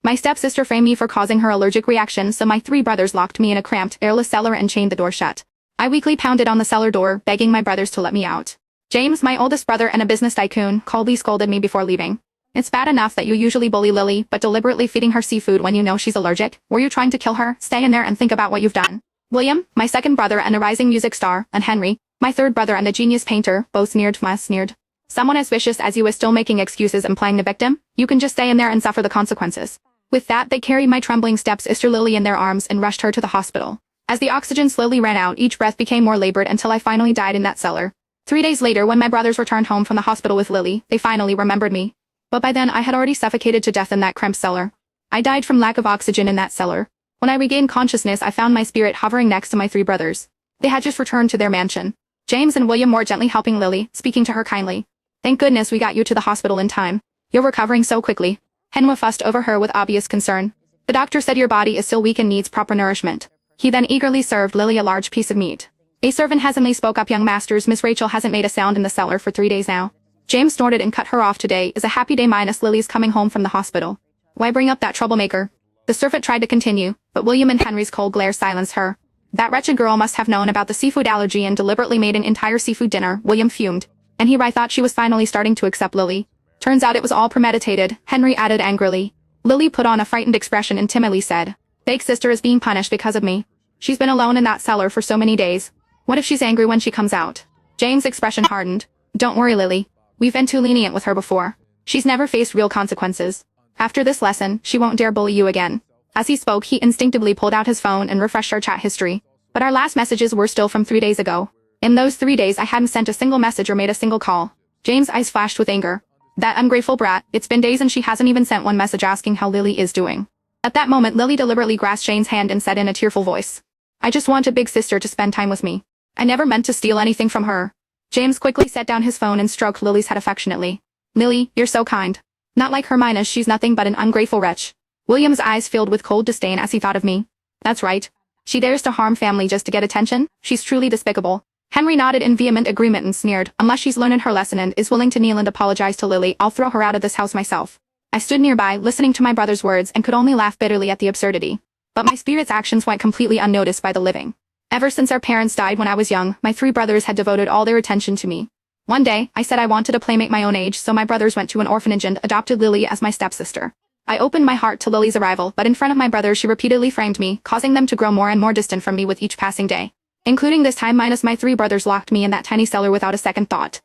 My stepsister framed me for causing her allergic reaction, so my 3 brothers locked me in a cramped, airless cellar and chained the door shut. I weakly pounded on the cellar door, begging my brothers to let me out. James, my oldest brother and a business tycoon, coldly scolded me before leaving. It's bad enough that you usually bully Lily, but deliberately feeding her seafood when you know she's allergic? Were you trying to kill her? Stay in there and think about what you've done. William, my second brother and a rising music star, and Henry, my third brother and a genius painter, both sneered. Someone as vicious as you is still making excuses and playing the victim? You can just stay in there and suffer the consequences. With that, they carried my trembling stepsister Lily in their arms and rushed her to the hospital. As the oxygen slowly ran out, each breath became more labored until I finally died in that cellar. 3 days later, when my brothers returned home from the hospital with Lily, they finally remembered me. But by then I had already suffocated to death in that cramped cellar. I died from lack of oxygen in that cellar. When I regained consciousness, I found my spirit hovering next to my 3 brothers. They had just returned to their mansion. James and William more gently helping Lily, speaking to her kindly. Thank goodness we got you to the hospital in time. You're recovering so quickly. Henry fussed over her with obvious concern. The doctor said your body is still weak and needs proper nourishment. He then eagerly served Lily a large piece of meat. A servant hesitantly spoke up, young masters, Miss Rachel hasn't made a sound in the cellar for 3 days now. James snorted and cut her off. Today is a happy day minus Lily's coming home from the hospital. Why bring up that troublemaker? The servant tried to continue, but William and Henry's cold glare silenced her. That wretched girl must have known about the seafood allergy and deliberately made an entire seafood dinner. William fumed. And I thought she was finally starting to accept Lily. Turns out it was all premeditated, Henry added angrily. Lily put on a frightened expression and timidly said, Fake sister is being punished because of me. She's been alone in that cellar for so many days. What if she's angry when she comes out? James' expression hardened. Don't worry, Lily. We've been too lenient with her before. She's never faced real consequences. After this lesson, she won't dare bully you again. As he spoke, he instinctively pulled out his phone and refreshed our chat history. But our last messages were still from 3 days ago. In those 3 days I hadn't sent a single message or made a single call. James' eyes flashed with anger. That ungrateful brat, it's been days and she hasn't even sent one message asking how Lily is doing. At that moment Lily deliberately grasped Jane's hand and said in a tearful voice, I just want a big sister to spend time with me. I never meant to steal anything from her. James quickly set down his phone and stroked Lily's head affectionately. Lily, you're so kind. Not like Hermione, she's nothing but an ungrateful wretch. William's eyes filled with cold disdain as he thought of me. That's right. She dares to harm family just to get attention? She's truly despicable. Henry nodded in vehement agreement and sneered, unless she's learned her lesson and is willing to kneel and apologize to Lily, I'll throw her out of this house myself. I stood nearby, listening to my brother's words and could only laugh bitterly at the absurdity. But my spirit's actions went completely unnoticed by the living. Ever since our parents died when I was young, my 3 brothers had devoted all their attention to me. One day, I said I wanted a playmate my own age, so my brothers went to an orphanage and adopted Lily as my stepsister. I opened my heart to Lily's arrival, but in front of my brothers she repeatedly framed me, causing them to grow more and more distant from me with each passing day. Including this time minus my 3 brothers locked me in that tiny cellar without a second thought.